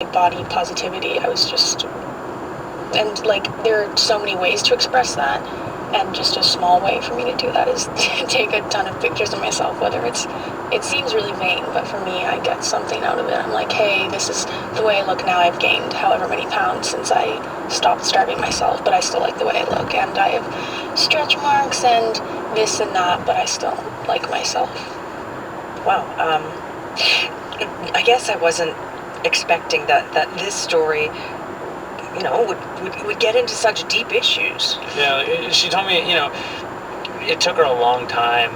like body positivity. I was just, and like there are so many ways to express that, and just a small way for me to do that is to take a ton of pictures of myself, whether it seems really vain, but for me, I get something out of it. I'm like, hey, this is the way I look now. I've gained however many pounds since I stopped starving myself, but I still like the way I look, and I have stretch marks and this and that, but I still like myself. Wow. I guess I wasn't expecting that this story, would get into such deep issues. Yeah, she told me, it took her a long time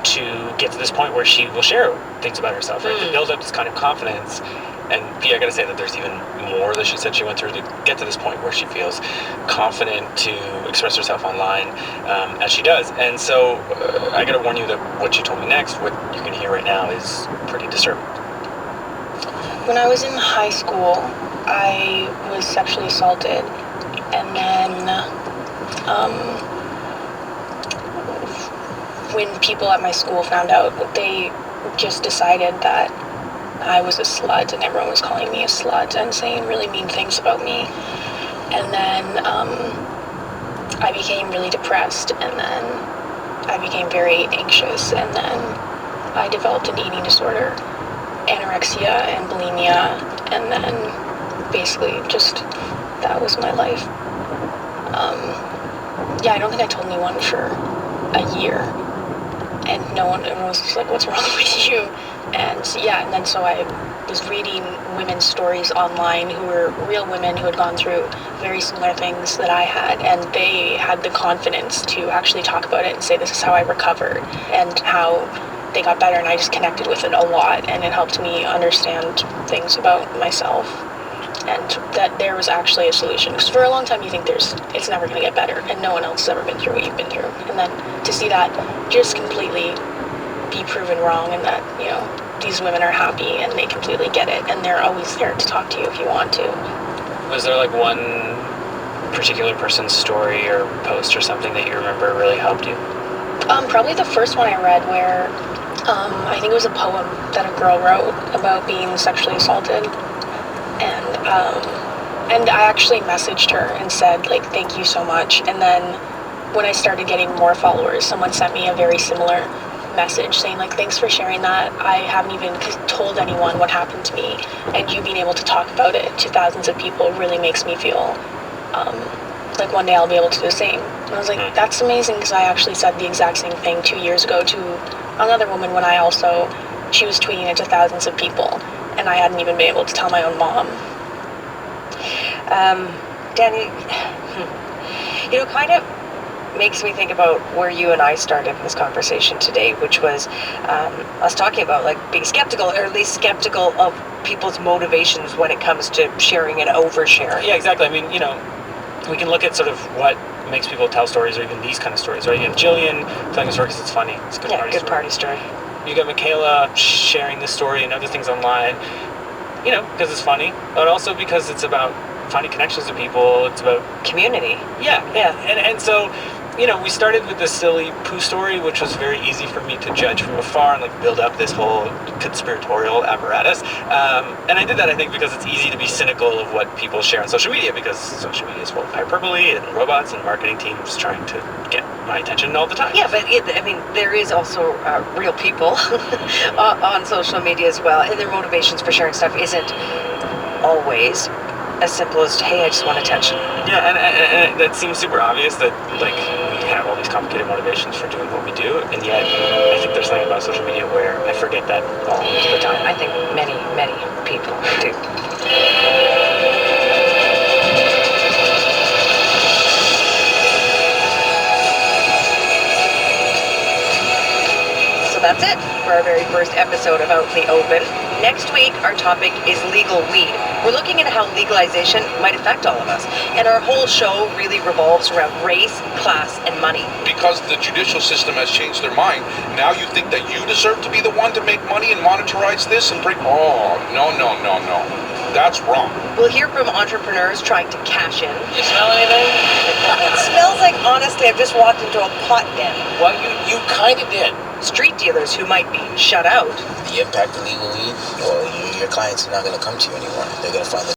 to get to this point where she will share things about herself, right? To build up this kind of confidence. And Pia, I gotta say that there's even more that she said she went through to get to this point where she feels confident to express herself online, as she does. And so I gotta warn you that what she told me next, what you can hear right now, is pretty disturbing. When I was in high school, I was sexually assaulted, and then when people at my school found out, they just decided that I was a slut, and everyone was calling me a slut and saying really mean things about me. And then I became really depressed, and then I became very anxious, and then I developed an eating disorder, anorexia and bulimia, and then basically just that was my life. I don't think I told anyone for a year, and everyone was just like, what's wrong with you? And then so I was reading women's stories online who were real women who had gone through very similar things that I had, and they had the confidence to actually talk about it and say, this is how I recovered and how they got better, and I just connected with it a lot, and it helped me understand things about myself, and that there was actually a solution. Because for a long time you think it's never going to get better, and no one else has ever been through what you've been through, and then to see that just completely be proven wrong, and that these women are happy and they completely get it, and they're always there to talk to you if you want to. Was there like one particular person's story or post or something that you remember really helped you? Probably the first one I read, where I think it was a poem that a girl wrote about being sexually assaulted, and I actually messaged her and said, like, thank you so much. And then when I started getting more followers, someone sent me a very similar message saying, like, thanks for sharing that. I haven't even told anyone what happened to me, and you being able to talk about it to thousands of people really makes me feel like one day I'll be able to do the same. And I was like, that's amazing, because I actually said the exact same thing 2 years ago to another woman when she was tweeting it to thousands of people, and I hadn't even been able to tell my own mom. Danny, kind of makes me think about where you and I started this conversation today, which was us talking about like being skeptical, or at least skeptical of people's motivations when it comes to sharing and oversharing. Yeah, exactly. I mean, we can look at sort of what makes people tell stories, or even these kind of stories, right? You have Jillian telling a story because it's funny. It's a good party story. You got Michaela sharing this story and other things online, because it's funny, but also because it's about finding connections to people. It's about community. Yeah. And so, we started with this silly poo story, which was very easy for me to judge from afar and like build up this whole conspiratorial apparatus. And I did that, I think, because it's easy to be cynical of what people share on social media, because social media is full of hyperbole and robots and marketing teams trying to get my attention all the time. Yeah, but there is also real people on social media as well, and their motivations for sharing stuff isn't always as simple as, hey, I just want attention. Yeah, and that seems super obvious that, like, we have all these complicated motivations for doing what we do, and yet I think there's something about social media where I forget that all the time. I think many, many people do. So that's it for our very first episode of Out in the Open. Next week, our topic is legal weed. We're looking at how legalization might affect all of us. And our whole show really revolves around race, class, and money. Because the judicial system has changed their mind, now you think that you deserve to be the one to make money and monetize this and bring... Oh, no. That's wrong. We'll hear from entrepreneurs trying to cash in. You smell anything? It smells like, honestly, I've just walked into a pot den. Well, you kind of did. Street dealers who might be shut out. The impact of legal weed, well, your clients are not going to come to you anymore. They're going to find